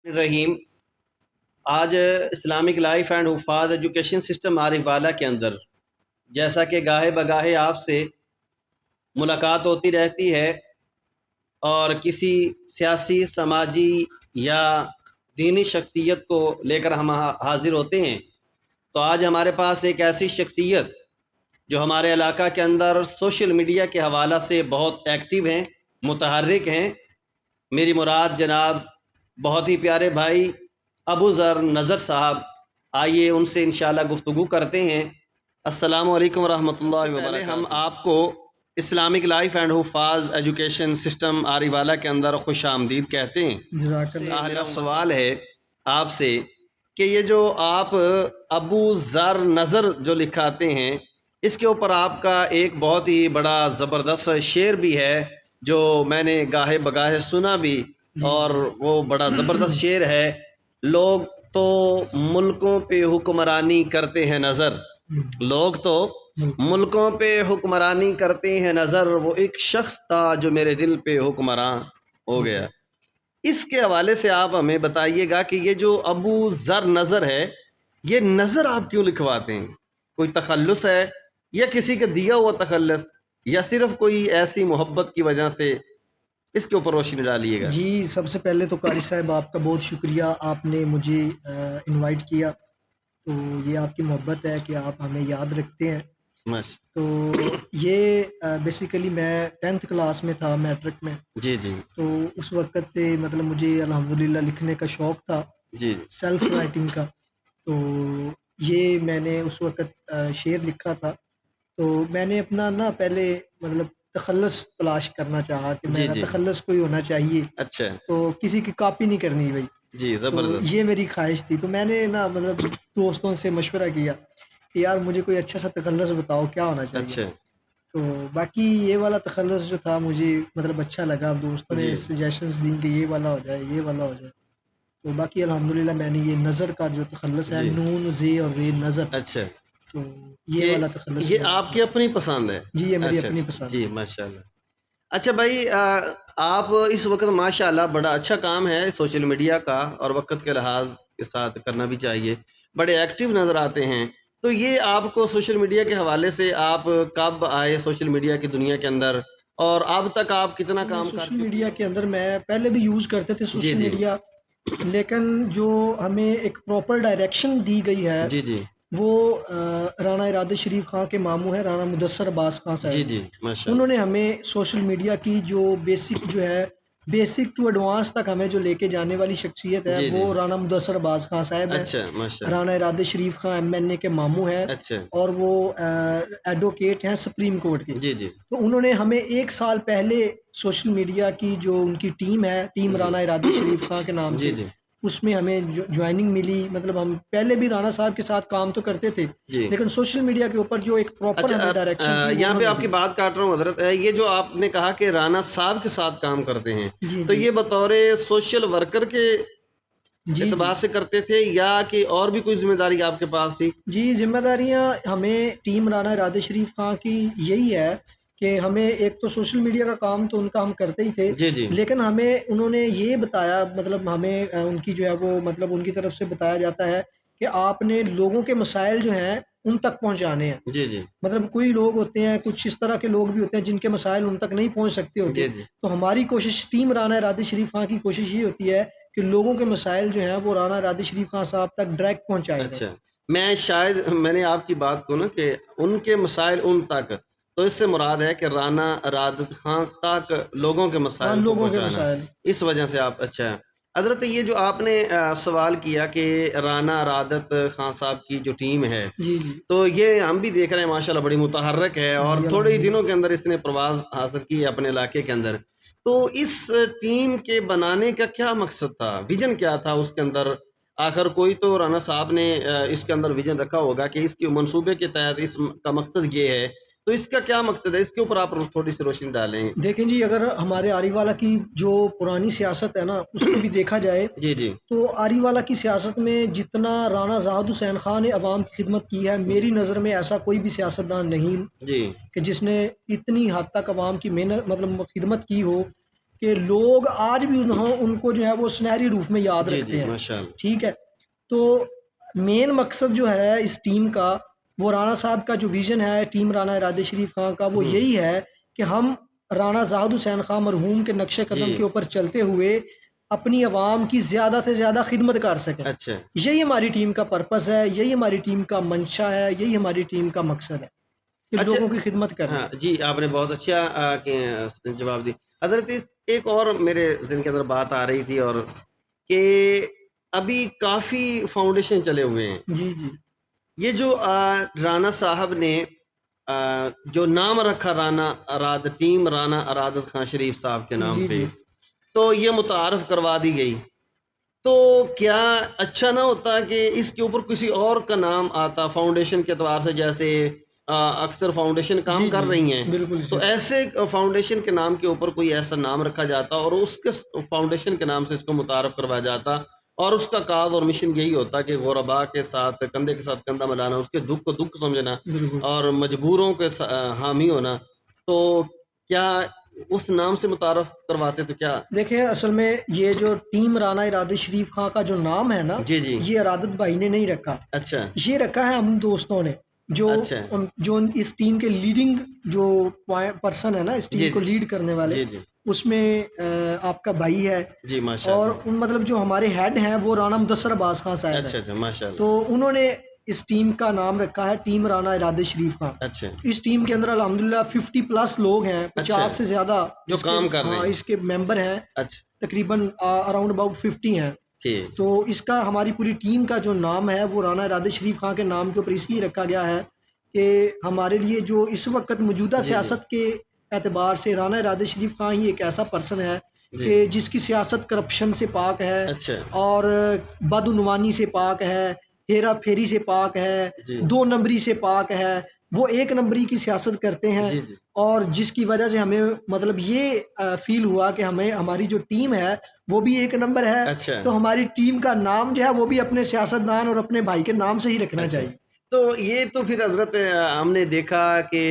रहीम। आज Islamic life and हुफाज education system Arifwala के अंदर जैसा कि गाहे बगाहे आपसे मुलाकात होती रहती है और किसी सियासी समाजी या दीनी शख्सियत को लेकर हम हाजिर होते हैं, तो आज हमारे पास एक ऐसी शख्सियत जो हमारे इलाका के अंदर सोशल मीडिया के हवाला से बहुत एक्टिव हैं, मुतहर्रिक हैं। मेरी मुराद जनाब बहुत ही प्यारे भाई अबू ज़र नज़र साहब। आइए उनसे इंशाल्लाह गुफ्तगू करते हैं। अस्सलामु अलैकुम रहमतुल्लाहि व बरकातहू। हम आपको इस्लामिक लाइफ एंड हुफाज एजुकेशन सिस्टम आरीवाला के अंदर खुश आमदीद कहते हैं। मेरा सवाल है आपसे कि ये जो आप अबू ज़र नज़र जो लिखाते हैं, इसके ऊपर आपका एक बहुत ही बड़ा ज़बरदस्त शेर भी है जो मैंने गाहे बगाहे सुना भी, और वो बड़ा ज़बरदस्त शेर है। लोग तो मुल्कों पे हुक्मरानी करते हैं नज़र, लोग तो मुल्कों पे हुक्मरानी करते हैं नज़र, वो एक शख्स था जो मेरे दिल पे हुक्मरान हो गया। इसके हवाले से आप हमें बताइएगा कि ये जो अबू ज़र नज़र है, ये नज़र आप क्यों लिखवाते हैं? कोई तखल्लुस है या किसी का दिया हुआ तखल्लुस, या सिर्फ कोई ऐसी मोहब्बत की वजह से? इसके ऊपर रोशनी डालिएगा। जी, सबसे पहले तो कारी साहब आपका बहुत शुक्रिया, आपने मुझे इनवाइट किया। तो ये आपकी मोहब्बत है कि आप हमें याद रखते हैं। मस्त। तो ये बेसिकली मैं 10th क्लास में था, मैट्रिक में। जी, जी। तो उस वक़्त से मतलब मुझे अल्हम्दुलिल्लाह लिखने का शौक़ था, जी। सेल्फ राइटिंग का। तो ये मैंने उस वक़्त शेर लिखा था। तो मैंने अपना ना पहले मतलब तखल्लुस तलाश करना चाहा कि जी, मेरा जी। तखल्लुस कोई होना चाहिए, अच्छा। तो किसी की कॉपी नहीं करनी भई। जी, तो ज़बरदस्त। ये मेरी ख़्वाहिश थी। तो मैंने ना मतलब दोस्तों से मशवरा किया कि यार मुझे कोई अच्छा-सा तखल्लुस बताओ, क्या होना चाहिए? अच्छा। तो बाकी ये वाला तखल्लुस जो था मुझे मतलब अच्छा लगा। दोस्तों ने जी। सजेशंस दी कि ये वाला हो जाए, ये वाला हो जाए। तो बाकी अल्हम्दुलिल्लाह मैंने ये नज़र का जो तखल्लुस है, जी। नून, ज़े और रे नज़र, अच्छा। तो ये ये वाला तखल्लुस ये मैंने आपकी अपना। अपनी पसंद है? जी, ये मेरी अच्छा, अपनी अच्छा। पसंद जी, थी। माशाल्लाह। अच्छा भाई, आप इस वक़्त माशाल्लाह बड़ा अच्छा काम है सोशल मीडिया का, और वक़्त के लिहाज़ के साथ करना भी चाहिए। बड़े एक्टिव नज़र आते हैं। तो ये आपको सोशल मीडिया के हवाले से आप कब आए सोशल मीडिया की दुनिया के अंदर, और अब तक आप कितना असल में काम कर सोशल चुके मीडिया हैं? के अंदर मैं पहले भी यूज़ करते थे जी, सोशल जी। मीडिया, लेकिन जो हमें एक प्रॉपर डायरेक्शन दी गई है, जी, जी। वो राणा इरादे शरीफ खां के मामू हैं, राणा मुदस्सर अब्बास खां जी, साहब। जी। माशाल्लाह। उन्होंने हमें सोशल मीडिया की जो बेसिक जो है, बेसिक टू एडवांस तक हमें जो लेके जाने वाली शख्सियत है, जी, वो जी। राणा मुदस्सर अब्बास खां साहब हैं। अच्छा, माशाल्लाह। राणा इरादे शरीफ खां एमएनए के मामू हैं, अच्छा। और वो एडवोकेट हैं सुप्रीम कोर्ट के। जी, जी। तो उन्होंने हमें 1 साल पहले सोशल मीडिया की जो उनकी टीम है, टीम जी। राणा इरादे शरीफ खां के नाम जी, से, जी। उसमें हमें जॉइनिंग मिली। मतलब हम पहले भी राणा साहब के साथ काम तो करते थे, जी। लेकिन सोशल मीडिया के ऊपर जो एक प्रॉपर अच्छा, हमें डायरेक्शन थी वो यहाँ पे उन्होंने आपकी दी। बात काट रहा हूँ हज़रत। ये जो आपने कहा कि राना साहब के साथ काम करते हैं, जी, तो जी। ये बतौर सोशल वर्कर के जी, जी। एतबार से करते थे, या कि और भी कोई ज़िम्मेदारी आपके पास थी? जी, ज़िम्मेदारियाँ हमें टीम राणा इरादे शरीफ खां की यही है कि हमें एक तो सोशल मीडिया का काम तो उनका हम करते ही थे, जी, जी। लेकिन हमें उन्होंने ये बताया, मतलब हमें उनकी जो है वो मतलब उनकी तरफ से बताया जाता है कि आपने लोगों के मसाइल जो हैं, उन तक पहुँचाने हैं। जी, जी। मतलब कोई लोग होते हैं, कुछ इस तरह के लोग भी होते हैं जिनके मसाइल उन तक नहीं पहुँच सकते होते। जी, जी। तो हमारी कोशिश, टीम राणा इरादे शरीफ खां की कोशिश ये होती है कि लोगों के मसाइल जो हैं, वो राणा इरादे शरीफ खां साहब तक डायरेक्ट पहुँचाए जाएँ। अच्छा, मैं शायद मैंने आपकी बात को ना कि उनके मसाइल उन तक, तो इससे मुराद है कि राना रादत खान तक लोगों के हाँ, मसाइल को लोगों के पहुँचाना, मसाइल। इस वजह से आप। अच्छा, हज़रत ये जो आपने सवाल किया कि राना रादत खान साहब की जो टीम है, जी, जी। तो ये हम भी देख रहे हैं माशाल्लाह बड़ी मुतहर्रिक है, जी, और थोड़े ही दिनों अल्हम्दुलिल्लाह। के अंदर इसने प्रवास हासिल की है अपने इलाके के अंदर। तो इस टीम के बनाने का क्या मकसद था? विज़न क्या था उसके अंदर? आखिर कोई तो राना साहब ने इसके अंदर विज़न रखा होगा कि इसके मंसूबे के तहत का मकसद ये है। तो इसका क्या मकसद है? इसके ऊपर आप थोड़ी-सी रोशनी डालें। देखें जी, अगर हमारे आरीवाला की जो पुरानी सियासत है ना, उसको भी देखा जाए, जी, जी। तो आरीवाला की सियासत में जितना राणा ज़ाहिद हुसैन खां ने अवाम की खिदमत की है, जी, मेरी नज़र में ऐसा कोई भी सियासतदान नहीं जी। कि जिसने इतनी हद तक अवाम की मेहनत मतलब खिदमत की हो। कि लोग आज भी उनको जो है वो सुनहरी रूप में याद जी रखते जी हैं। माशाल्लाह। ठीक है, तो मेन मकसद जो है इस टीम का, वो राणा साहब का जो विज़न है टीम राणा इरादे शरीफ खां का, वो हम्म। यही है कि हम राणा ज़ाहिद हुसैन खां मरहूम के नक्शे जी। कदम के ऊपर चलते हुए अपनी आवाम की ज़्यादा से ज़्यादा खिदमत कर सकें। अच्छा यही हमारी टीम का पर्पस है, यही हमारी टीम का मंशा है, यही हमारी टीम का मकसद है कि अच्छा। लोगों की खिदमत करनी। हाँ जी, आपने बहुत अच्छा जवाब दी। हजरत एक और मेरे ज़हन के अंदर बात आ रही थी, और कि अभी काफ़ी फाउंडेशन चले हुए हैं। जी, जी। ये जो राना साहब ने जो नाम रखा राना अराद टीम राना अरादत खान शरीफ साहब के नाम जी, पे, जी। तो ये मुतारफ़ करवा दी गई। तो क्या अच्छा ना होता कि इसके ऊपर किसी और का नाम आता फाउंडेशन के एतबार से, जैसे अक्सर फाउंडेशन काम जी, कर जी। रही हैं, बिल्कुल तो सही। ऐसे फाउंडेशन के नाम के ऊपर कोई ऐसा नाम रखा जाता और उसके फाउंडेशन के नाम से इसको मुतारफ़ करवाया जाता, और उसका काज और मिशन यही होता कि गुरबा के साथ कंधा मिलाना, उसके दुख को दुख समझना बिल्कुल। और मजबूरों के हामी होना। तो क्या उस नाम से मुतारफ़ करवाते तो क्या? देखिए, असल में ये जो टीम राना इरादे शरीफ खां का जो नाम है ना, जी, जी। ये इरादत भाई ने नहीं रखा। अच्छा, ये रखा है हम दोस्तों ने, जो अच्छा। इस टीम के लीडिंग जो पर्सन है ना, इस टीम जी, को जी। लीड करने वाले, जी, जी। उसमें आपका भाई है। जी, और माशाअल्लाह। मतलब जो हमारे हेड हैं वो राणा मुदस्सर अब्बास खां साहब हैं। अच्छा, अच्छा, माशाअल्लाह। तो उन्होंने इस टीम का नाम रखा है टीम राणा इरादे शरीफ खां। अच्छा, इस टीम के अंदर अल्हम्दुलिल्लाह 50 प्लस लोग हैं, अच्छा, 50 से ज़्यादा जो इसके, काम कर रहे हाँ, हैं। इसके मेंबर हैं। अच्छा, तकरीबन अराउंड अबाउट 50 हैं। ठीक। तो इसका हमारी पूरी टीम का जो नाम है वो राणा इरादे शरीफ खां के नाम के ऊपर इसलिए रखा गया है कि हमारे लिए जो इस वक़्त मौजूदा जी, जी। सियासत के एतबार से राणा इरादे शरीफ खां ही एक ऐसा पर्सन है जी, कि जी। जिसकी सियासत करप्शन से पाक है, अच्छा, और बदउनवानी से पाक है, हेरा-फेरी से पाक है, जी। 2 नंबरी से पाक है। वो 1 नंबरी की सियासत करते हैं, जी, जी। और जिसकी वजह से हमें मतलब ये फ़ील हुआ कि हमें हमारी जो टीम है वो भी 1 नंबर है। अच्छा, तो हमारी टीम का नाम जो है वो भी अपने सियासतदान और अपने भाई के नाम से ही रखना अच्छा। चाहिए। तो ये तो फिर हज़रत हमने देखा कि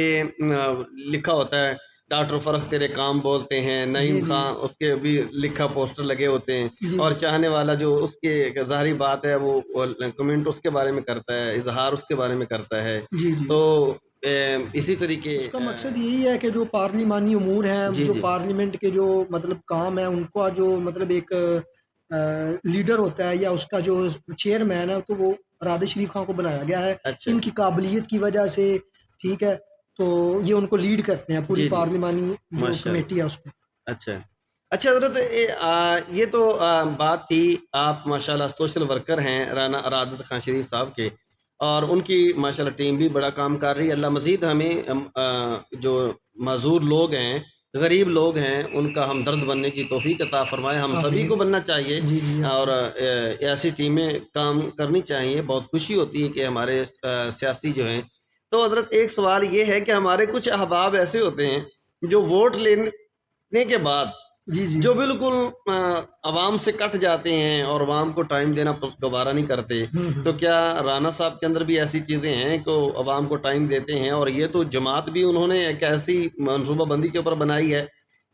लिखा होता है, डॉक्टर फ़र्ज तेरे काम बोलते हैं, जी, नईम जी। ख़ान उसके भी लिखा पोस्टर लगे होते हैं, जी, और जी। चाहने वाला जो उसके एक ज़ाहिरी बात है वो कमेंट उसके बारे में करता है, इज़हार उसके बारे में करता है। जी, जी। तो इसी तरीके उसका मकसद यही है कि जो पार्लिमानी अमूर हैं, जी, जो जी। पार्लियामेंट के जो मतलब काम है, उनका जो मतलब एक लीडर होता है या उसका जो चेयरमैन है, तो वो राधे शरीफ खां को बनाया गया है। अच्छा, इनकी काबिलियत की वजह से, ठीक है, तो ये उनको लीड करते हैं, पूरी जी, जी। पार्लिमानी जो माशाअल्लाह। कमेटी है उसमें। अच्छा। अच्छा हज़रत ये तो बात थी, आप माशाल्लाह सोशल वर्कर हैं राना अरादत खान शरीफ साहब के, और उनकी माशाल्लाह टीम भी बड़ा काम कर रही है। अल्लाह मज़ीद हमें जो माज़ूर लोग हैं, गरीब लोग हैं, उनका हमदर्द बनने की तौफ़ीक अता फ़रमाए। हम सभी आमीन। को बनना चाहिए, जी, जी, और आमीन। ऐसी टीमें काम करनी चाहिए। बहुत खुशी होती है कि हमारे सियासी जो हैं, तो हज़रत एक सवाल ये है कि हमारे कुछ अहबाब ऐसे होते हैं, जो वोट लेने के बाद जी, जी। जो बिल्कुल अवाम से कट जाते हैं और अवाम को टाइम देना गवारा नहीं करते। हुँ, तो हुँ। क्या राना साहब के अंदर भी ऐसी चीज़ें हैं कि अवाम को टाइम देते हैं, और ये तो जमात भी उन्होंने एक ऐसी मनसूबाबंदी के ऊपर बनाई है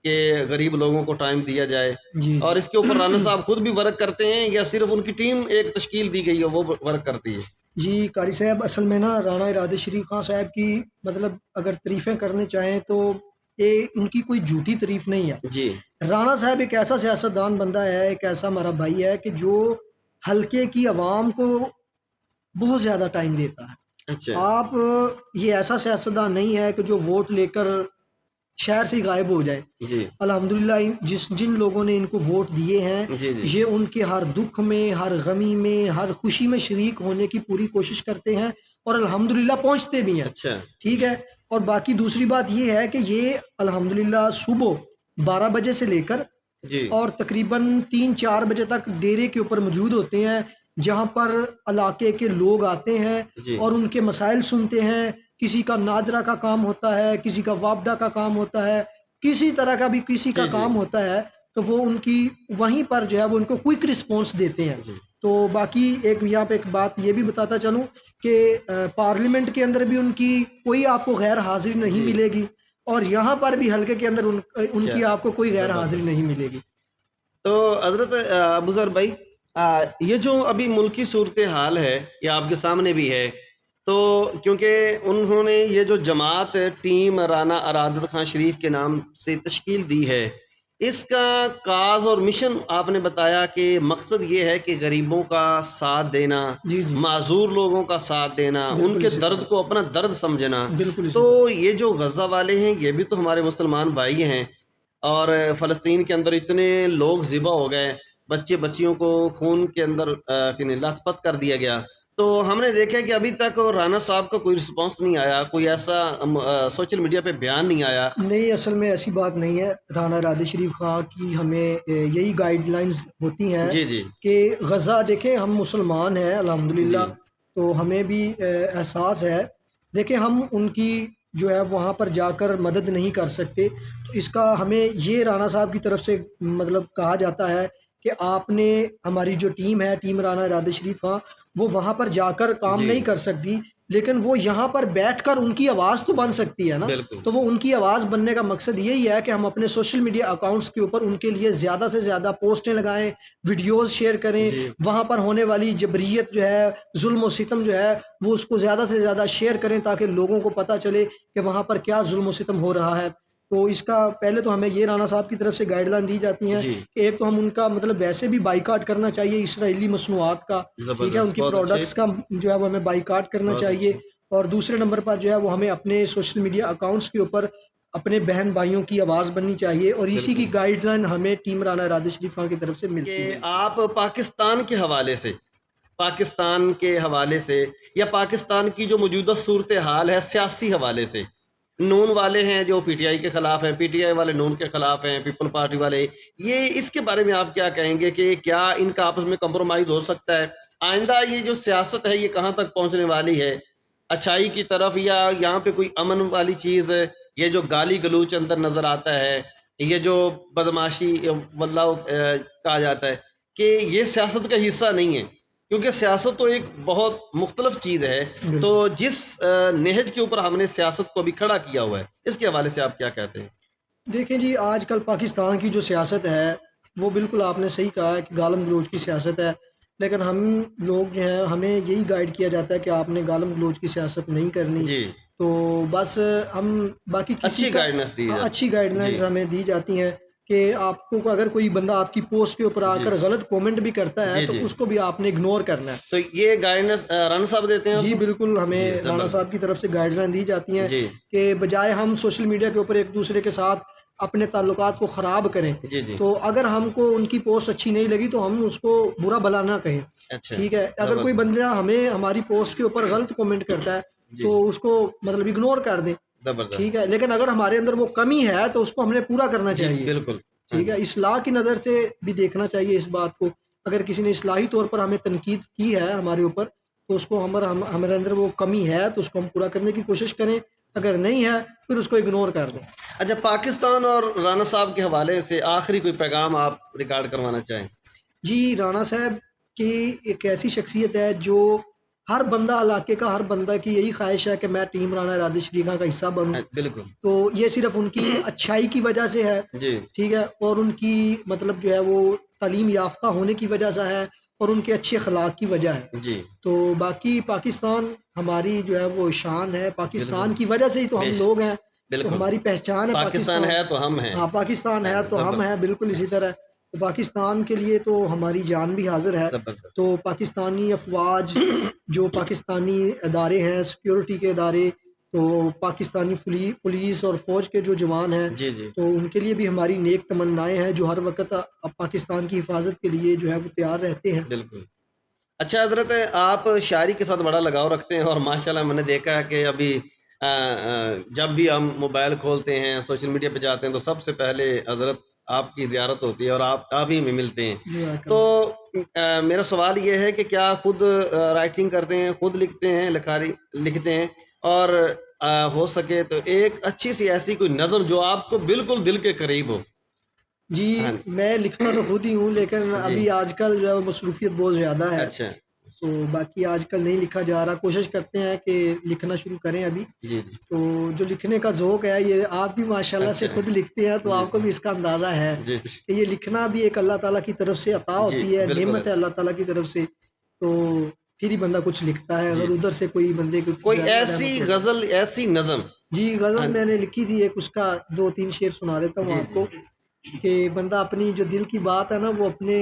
कि गरीब लोगों को टाइम दिया जाए, जी, और जी। इसके ऊपर राना साहब खुद भी वर्क करते हैं, या सिर्फ उनकी टीम एक तश्कील दी गई है वो वर्क करती है? जी, कारी साहब, असल में ना राणा इरादे शरीफ खां साहब की मतलब अगर तारीफ़ें करने चाहें तो ये उनकी कोई झूठी तारीफ़ नहीं है। जी। राणा साहब एक ऐसा सियासतदान बंदा है, एक ऐसा हमारा भाई है कि जो हलके की आवाम को बहुत ज़्यादा टाइम देता है। अच्छा। आप ये ऐसा सियासतदान नहीं है कि जो वोट लेकर शहर से ही गायब हो जाए। जी। अल्हम्दुलिल्लाह जिन लोगों ने इनको वोट दिए हैं, जी, जी। ये उनके हर दुःख में, हर गमी में, हर खुशी में शरीक होने की पूरी कोशिश करते हैं, और अल्हम्दुलिल्लाह पहुँचते भी हैं। अच्छा। ठीक है? और बाकी दूसरी बात ये है कि ये अल्हम्दुलिल्लाह सुबह 12 बजे से लेकर जी। और तकरीबन 3-4 बजे तक डेरे के ऊपर मौजूद होते हैं, जहाँ पर इलाके के लोग आते हैं जी। और उनके मसाइल सुनते हैं। किसी का नादरा का काम होता है, किसी का वापडा का काम होता है, किसी तरह का भी किसी का जी, जी। काम होता है, तो वो उनकी वहीं पर जो है वो उनको क्विक रिस्पॉन्स देते हैं। जी। तो बाकी एक यहाँ पे एक बात ये भी बताता चलूँ कि पार्लियामेंट के अंदर भी उनकी कोई आपको गैर हाज़िर नहीं जी। मिलेगी, और यहाँ पर भी हल्के के अंदर उनकी क्या आपको कोई गैर हाजिरी ज़बरदस्त। नहीं मिलेगी। तो हज़रत अबू ज़र भाई, ये जो अभी मुल्की सूरत हाल है, ये आपके सामने भी है, तो क्योंकि उन्होंने ये जो जमात टीम राना अरादत खान शरीफ के नाम से तश्कील दी है, इसका काज और मिशन आपने बताया कि मकसद ये है कि गरीबों का साथ देना, जी, जी। माजूर लोगों का साथ देना, बिल्कुल उनके इसी दर्द तरह। को अपना दर्द समझना। बिल्कुल इसी तो तरह। ये जो गज़ा वाले हैं, ये भी तो हमारे मुसलमान भाई हैं, और फ़लस्तीन के अंदर इतने लोग ज़िबा हो गए, बच्चियों को खून के अंदर किन्ही लथपथ कर दिया गया। तो हमने देखा कि अभी तक राना साहब का कोई रिस्पॉन्स नहीं आया, कोई ऐसा सोशल मीडिया पे बयान नहीं आया। नहीं, असल में ऐसी बात नहीं है। राना राधे शरीफ खां की हमें यही गाइडलाइंस होती हैं जी, जी। कि गज़ा देखें, हम मुसलमान हैं जी। अल्हम्दुलिल्लाह, तो हमें भी एहसास है। देखिए, हम उनकी जो है वहाँ पर जाकर मदद नहीं कर सकते, तो इसका हमें ये राना साहब की तरफ से मतलब कहा जाता है कि आपने हमारी जो टीम है, टीम राना राधे शरीफ खां, वो वहाँ पर जाकर काम जी, नहीं कर सकती, लेकिन वो यहाँ पर बैठकर उनकी आवाज़ तो बन सकती है ना। बिल्कुल। तो वो उनकी आवाज़ बनने का मकसद यही है कि हम अपने सोशल मीडिया अकाउंट्स के ऊपर उनके लिए ज़्यादा से ज़्यादा पोस्टें लगाएँ, वीडियोज़ शेयर करें, जी, वहाँ पर होने वाली जबरियत जो है, ज़ुल्म और सितम जो है, वो उसको ज़्यादा से ज़्यादा शेयर करें ताकि लोगों को पता चले कि वहाँ पर क्या ज़ुल्म और सितम हो रहा है। तो इसका पहले तो हमें ये राना साहब की तरफ से गाइडलाइन दी जाती हैं जी। कि एक तो हम उनका मतलब वैसे भी बायकॉट करना चाहिए इसराइली मसनूआत का, ठीक है? ज़बरदस्त, उनकी बहुत अच्छे, प्रोडक्ट्स का जो है वो हमें बायकॉट करना बहुत चाहिए। अच्छे। और दूसरे नंबर पर जो है वो हमें अपने सोशल मीडिया अकाउंट्स के ऊपर अपने बहन भाइयों की आवाज़ बननी चाहिए और इसी की बिल्कुल। गाइडलाइन हमें टीम राना राधे शरीफ खां की तरफ से कि मिलती है। आप पाकिस्तान के हवाले से या पाकिस्तान की जो मौजूदा सूरत हाल है सियासी हवाले से, नून वाले हैं जो पीटीआई के खिलाफ हैं, पीटीआई वाले नून के खिलाफ हैं, पीपल पार्टी वाले, ये इसके बारे में आप क्या कहेंगे कि क्या इनका आपस में कंप्रोमाइज हो सकता है? आइंदा ये जो सियासत है ये कहाँ तक पहुंचने वाली है? अच्छाई की तरफ, या यहाँ पे कोई अमन वाली चीज है? ये जो गाली गलूच अंदर नजर आता है, ये जो बदमाशी वल्ला कहा जाता है, कि ये सियासत का हिस्सा नहीं है, क्योंकि सियासत तो एक बहुत मुख्तलिफ चीज़ है। तो बिल्कुल। जिस नहज के ऊपर हमने सियासत को अभी खड़ा किया हुआ है, इसके हवाले से आप क्या कहते हैं? देखिए जी, आजकल पाकिस्तान की जो सियासत है, वो बिल्कुल आपने सही कहा है कि गालम गलोच की सियासत है। लेकिन हम लोग जो हैं, हमें यही गाइड किया जाता है कि आपने गालम गलोच की सियासत नहीं करनी। जी, तो बस हम बाकी किसी अच्छी का गाइडेंस दी हाँ, जाती अच्छी है। जी, गाइडलाइंस हमें दी जाती हैं कि आपको अगर कोई बंदा आपकी पोस्ट के ऊपर जी, आकर गलत कमेंट भी करता है, जी, तो जी। उसको भी आपने इग्नोर करना है। तो ये गाइडेंस राना साहब देते हैं जी, आपको? बिल्कुल, जी, हमें राणा साहब ज़बरदस्त। की तरफ से गाइडलाइन दी जाती हैं जी, कि बजाय हम सोशल मीडिया के ऊपर एक-दूसरे के साथ अपने ताल्लुकात को ख़राब करें, जी, जी। तो अगर हमको उनकी पोस्ट अच्छी नहीं लगी, तो हम उसको बुरा भला ना कहें, अच्छा, ठीक है? अगर कोई ज़बरदस्त। बंदा हमें हमारी पोस्ट के ऊपर गलत कमेंट करता है, जी, तो उसको मतलब इग्नोर कर दें, ठीक ज़बरदस्त। है? लेकिन अगर हमारे अंदर वो कमी है, तो उसको हमने पूरा करना जी, चाहिए, बिल्कुल। हाँ ठीक है? जी। इस्लाह की नज़र से भी देखना चाहिए इस बात को। अगर किसी ने इस्लाही तौर पर हमें तनकीद की है हमारे ऊपर, तो उसको हमारे अंदर वो कमी है, तो उसको हम पूरा करने की कोशिश करें। अगर नहीं है, फिर उसको इग्नोर कर दें। अच्छा, पाकिस्तान और राना साहब के हवाले से आखिरी कोई पैगाम आप रिकॉर्ड करवाना चाहें? जी, राणा साहब की एक ऐसी शख्सियत है जो हर बंदा इलाके का हर बंदा की यही ख़्वाहिश है कि मैं टीम राणा राधे श्री खां का हिस्सा बनूँ। बिल्कुल। तो ये सिर्फ़ उनकी अच्छाई की वजह से है, जी, ठीक है? और उनकी मतलब जो है वो तालीम याफ़्ता होने की वजह से है और उनके अच्छे अख़लाक़ की वजह है। जी, तो बाकी पाकिस्तान हमारी जो है वो शान है, पाकिस्तान बिल्कुल। की वजह से ही तो हम बेश लोग हैं, तो बिल्कुल। हमारी पहचान है पाकिस्तान पाकिस्तान। है तो हम हैं। हाँ, पाकिस्तान है तो हम ज़बरदस्त, हैं, बिल्कुल इसी तरह। तो पाकिस्तान के लिए तो हमारी जान भी हाज़िर है। ज़बरदस्त। तो पाकिस्तानी अफ़वाज जो पाकिस्तानी इदारे हैं, सिक्योरिटी के इदारे, तो पाकिस्तानी पुलिस और फ़ौज के जो जवान हैं, जी, जी, तो उनके लिए भी हमारी नेक तमन्नाएँ हैं, जो हर वक़्त पाकिस्तान की हिफ़ाज़त के लिए जो है वो तैयार रहते हैं। बिल्कुल। अच्छा हज़रत, आप शायरी के साथ बड़ा लगाव रखते हैं, और माशाल्लाह मैंने देखा है कि अभी जब भी हम मोबाइल खोलते हैं, सोशल मीडिया पे जाते हैं, तो सबसे पहले हज़रत आपकी ज़ियारत होती है और आप ही में मिलते हैं। तो जज़ाकल्लाह। मेरा सवाल ये है कि क्या खुद राइटिंग करते हैं, खुद लिखते हैं, लिखते हैं, और हो सके तो एक अच्छी-सी ऐसी कोई नज़म जो आपको बिल्कुल दिल के करीब हो? जी, हाँ मैं लिखता तो खुद ही हूँ, लेकिन जी। अभी आजकल जो है वो मसरूफ़ियत बहुत ज़्यादा है। अच्छा, तो बाकी आजकल नहीं लिखा जा रहा, कोशिश करते हैं कि लिखना शुरू करें अभी। जी, जी। तो जो लिखने का ज़ौक़ है, ये आप भी माशाल्लाह से अच्छा। खुद लिखते हैं, तो जी, आपको भी इसका अंदाज़ा है जी, जी। कि ये लिखना भी एक अल्लाह ताला की तरफ से अता जी, होती है, बिल्कुल नेमत है ऐसा। अल्लाह ताला की तरफ से। तो फिर ही बंदा कुछ लिखता है, जी, अगर जी। उधर से कोई बंदे को कोई जो है ना ऐसी रहमत पड़ जाए। ग़ज़ल, ऐसी नज़म। जी, हाँ, ग़ज़ल मैंने लिखी थी एक, उसका 2-3 शेर सुना देता हूँ जी, जी। आपको कि बंदा अपनी जो दिल की बात है ना, वो अपने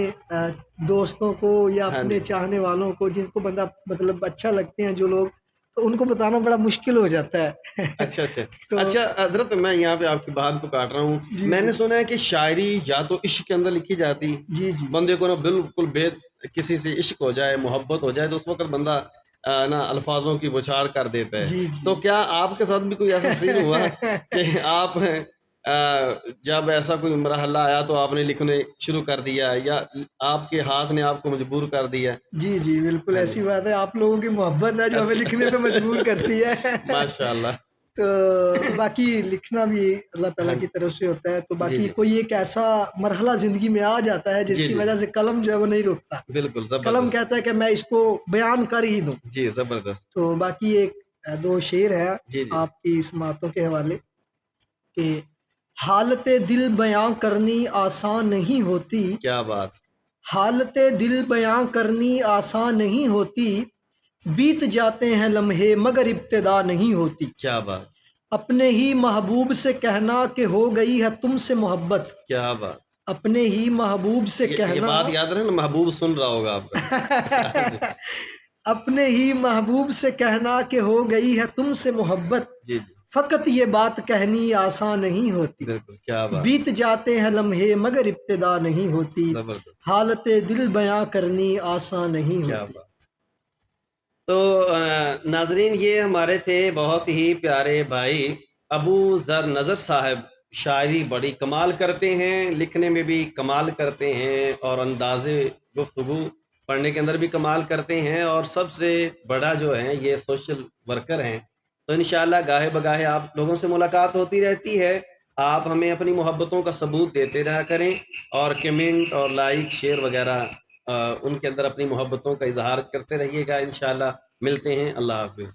दोस्तों को या हाँ अपने जी। चाहने वालों को, जिनको बंदा मतलब अच्छा लगते हैं जो लोग, तो उनको बताना बड़ा मुश्किल हो जाता है। अच्छा, अच्छा। तो अच्छा हज़रत, मैं यहाँ पे आपकी बात को काट रहा हूँ। जी, मैंने जी। सुना है कि शायरी या तो इश्क के अंदर लिखी जाती, जी, जी। बंदे को ना बिल्कुल किसी से इश्क हो जाए, मोहब्बत हो जाए, तो उस वक़्त बंदा ना अल्फ़ाज़ों की बौछार कर देता है। जी, तो जी। क्या आपके साथ भी कोई ऐसा सीन हुआ कि आप जब ऐसा कोई मरहला आया तो आपने लिखने शुरू कर दिया, या आपके हाथ ने आपको मजबूर कर दिया? जी, जी, बिल्कुल हाँ ऐसी जी। बात है। आप लोगों की मोहब्बत है जो हमें लिखने पे अच्छा। मजबूर करती है। माशाअल्लाह। तो बाकी लिखना भी अल्लाह ताला हाँ की जी। तरफ से होता है। तो जी, बाकी जी। कोई एक ऐसा मरहला ज़िंदगी में आ जाता है जी, जिसकी जी। वज़ह से कलम जो है वो नहीं रुकता। बिल्कुल, कलम ज़बरदस्त। कहता है कि मैं इसको बयान कर ही दूँ। जी, ज़बरदस्त। तो बाकी एक 2 शेर है जी, जी। आपकी समातों के हवाले कि हालते दिल बयाँ करनी आसान नहीं होती, क्या बात! हालते दिल बयाँ करनी आसान नहीं होती, बीत जाते हैं लम्हे मगर इब्तिदा नहीं होती। क्या बात! अपने ही महबूब से कहना कि हो गई है तुमसे मोहब्बत, क्या बात! अपने ही महबूब से ये कहना बात याद रहे ना, महबूब सुन रहा होगा आपका। हाँ जी। अपने ही महबूब से कहना कि हो गई है तुमसे मोहब्बत, जी, जी। फ़कत ये बात कहनी आसान नहीं होती, बिल्कुल, क्या बात! बीत जाते हैं लम्हे मगर इब्तिदा नहीं होती, ज़बरदस्त, हालते दिल बयाँ करनी आसान नहीं क्या होती। बात! तो नाज़रीन, ये हमारे थे बहुत ही प्यारे भाई अबू ज़र नज़र साहब। शायरी बड़ी कमाल करते हैं, लिखने में भी कमाल करते हैं, और अंदाज़े गुफ्तगू पढ़ने के अंदर भी कमाल करते हैं, और सबसे बड़ा जो है ये सोशल वर्कर हैं। तो इंशाअल्लाह गाहे बगाहे आप लोगों से मुलाकात होती रहती है। आप हमें अपनी मोहब्बतों का सबूत देते रहा करें, और कमेंट और लाइक शेयर वगैरह उनके अंदर अपनी मोहब्बतों का इज़हार करते रहिएगा। इंशाअल्लाह मिलते हैं। अल्लाह हाफ़िज़।